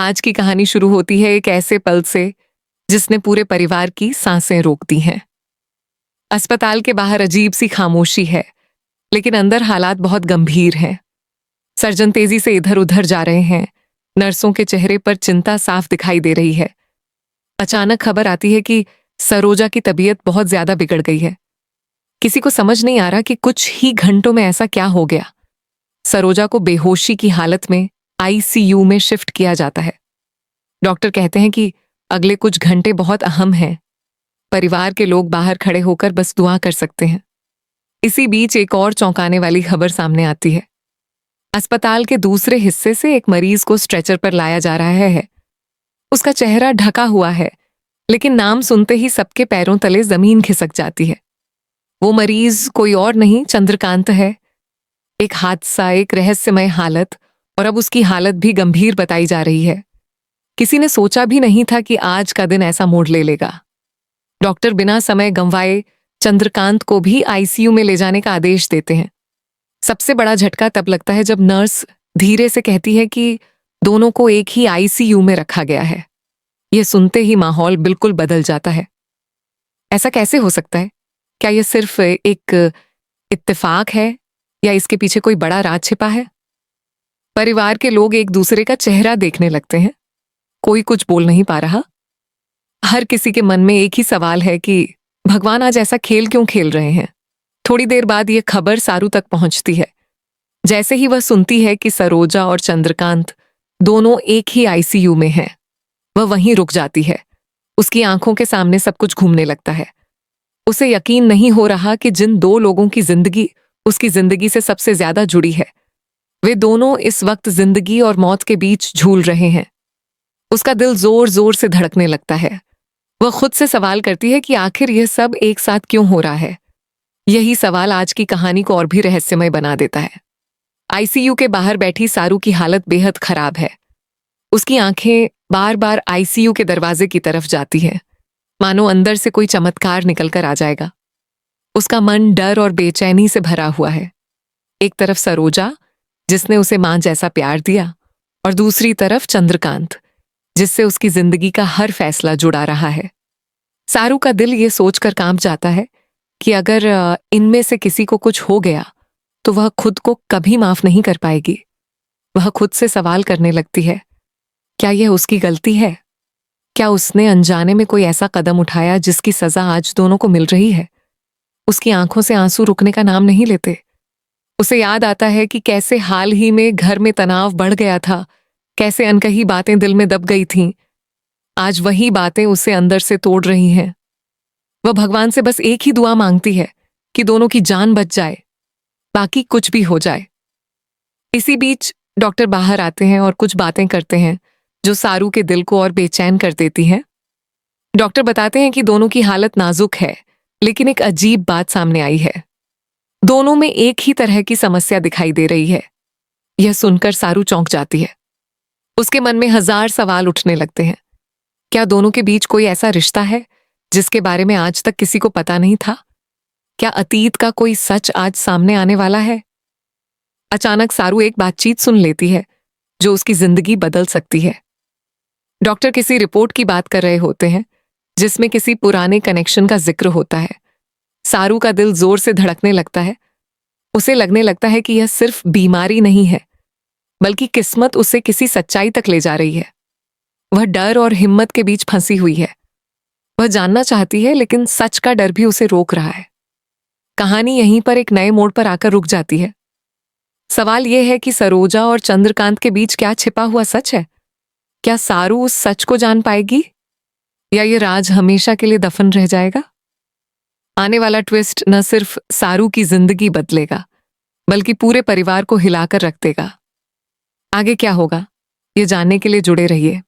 आज की कहानी शुरू होती है एक ऐसे पल से जिसने पूरे परिवार की सांसें रोक दी हैं। अस्पताल के बाहर अजीब सी खामोशी है, लेकिन अंदर हालात बहुत गंभीर हैं। सर्जन तेजी से इधर उधर जा रहे हैं। नर्सों के चेहरे पर चिंता साफ दिखाई दे रही है। अचानक खबर आती है कि सरोजा की तबीयत बहुत ज्यादा बिगड़ गई है। किसी को समझ नहीं आ रहा कि कुछ ही घंटों में ऐसा क्या हो गया। सरोजा को बेहोशी की हालत में आईसीयू में शिफ्ट किया जाता है। डॉक्टर कहते हैं कि अगले कुछ घंटे बहुत अहम हैं। परिवार के लोग बाहर खड़े होकर बस दुआ कर सकते हैं। इसी बीच एक और चौंकाने वाली खबर सामने आती है। अस्पताल के दूसरे हिस्से से एक मरीज को स्ट्रेचर पर लाया जा रहा है। उसका चेहरा ढका हुआ है, लेकिन नाम सुनते ही सबके पैरों तले जमीन खिसक जाती है। वो मरीज कोई और नहीं, चंद्रकांत है। एक हादसा, एक रहस्यमय हालत, और अब उसकी हालत भी गंभीर बताई जा रही है। किसी ने सोचा भी नहीं था कि आज का दिन ऐसा मोड़ ले लेगा। डॉक्टर बिना समय गंवाए चंद्रकांत को भी आईसीयू में ले जाने का आदेश देते हैं। सबसे बड़ा झटका तब लगता है जब नर्स धीरे से कहती है कि दोनों को एक ही आईसीयू में रखा गया है। यह सुनते ही माहौल बिल्कुल बदल जाता है। ऐसा कैसे हो सकता है? क्या यह सिर्फ एक इत्तेफाक है या इसके पीछे कोई बड़ा राज छिपा है? परिवार के लोग एक दूसरे का चेहरा देखने लगते हैं। कोई कुछ बोल नहीं पा रहा। हर किसी के मन में एक ही सवाल है कि भगवान आज ऐसा खेल क्यों खेल रहे हैं। थोड़ी देर बाद यह खबर सारू तक पहुंचती है। जैसे ही वह सुनती है कि सरोजा और चंद्रकांत दोनों एक ही आईसीयू में हैं, वह वहीं रुक जाती है। उसकी आंखों के सामने सब कुछ घूमने लगता है। उसे यकीन नहीं हो रहा कि जिन दो लोगों की जिंदगी उसकी जिंदगी से सबसे ज्यादा जुड़ी है, वे दोनों इस वक्त जिंदगी और मौत के बीच झूल रहे हैं। उसका दिल जोर जोर से धड़कने लगता है। वह खुद से सवाल करती है कि आखिर यह सब एक साथ क्यों हो रहा है। यही सवाल आज की कहानी को और भी रहस्यमय बना देता है। आईसीयू के बाहर बैठी सारू की हालत बेहद खराब है। उसकी आंखें बार बार आईसीयू के दरवाजे की तरफ जाती हैं, मानो अंदर से कोई चमत्कार निकलकर आ जाएगा। उसका मन डर और बेचैनी से भरा हुआ है। एक तरफ सरोजा, जिसने उसे मां जैसा प्यार दिया, और दूसरी तरफ चंद्रकांत, जिससे उसकी जिंदगी का हर फैसला जुड़ा रहा है। सारू का दिल ये सोचकर कांप जाता है कि अगर इनमें से किसी को कुछ हो गया तो वह खुद को कभी माफ नहीं कर पाएगी। वह खुद से सवाल करने लगती है, क्या यह उसकी गलती है? क्या उसने अनजाने में कोई ऐसा कदम उठाया जिसकी सजा आज दोनों को मिल रही है? उसकी आंखों से आंसू रुकने का नाम नहीं लेते। उसे याद आता है कि कैसे हाल ही में घर में तनाव बढ़ गया था, कैसे अनकही बातें दिल में दब गई थीं। आज वही बातें उसे अंदर से तोड़ रही हैं। वह भगवान से बस एक ही दुआ मांगती है कि दोनों की जान बच जाए, बाकी कुछ भी हो जाए। इसी बीच डॉक्टर बाहर आते हैं और कुछ बातें करते हैं जो सारू के दिल को और बेचैन कर देती हैं। डॉक्टर बताते हैं कि दोनों की हालत नाजुक है, लेकिन एक अजीब बात सामने आई है। दोनों में एक ही तरह की समस्या दिखाई दे रही है। यह सुनकर सारू चौंक जाती है। उसके मन में हजार सवाल उठने लगते हैं। क्या दोनों के बीच कोई ऐसा रिश्ता है जिसके बारे में आज तक किसी को पता नहीं था? क्या अतीत का कोई सच आज सामने आने वाला है? अचानक सारू एक बातचीत सुन लेती है जो उसकी जिंदगी बदल सकती है। डॉक्टर किसी रिपोर्ट की बात कर रहे होते हैं जिसमें किसी पुराने कनेक्शन का जिक्र होता है। सारू का दिल जोर से धड़कने लगता है। उसे लगने लगता है कि यह सिर्फ बीमारी नहीं है, बल्कि किस्मत उसे किसी सच्चाई तक ले जा रही है। वह डर और हिम्मत के बीच फंसी हुई है। वह जानना चाहती है, लेकिन सच का डर भी उसे रोक रहा है। कहानी यहीं पर एक नए मोड़ पर आकर रुक जाती है। सवाल यह है कि सरोजा और चंद्रकांत के बीच क्या छिपा हुआ सच है? क्या सारू उस सच को जान पाएगी, या ये राज हमेशा के लिए दफन रह जाएगा? आने वाला ट्विस्ट न सिर्फ सारू की जिंदगी बदलेगा, बल्कि पूरे परिवार को हिलाकर रख देगा। आगे क्या होगा, ये जानने के लिए जुड़े रहिए।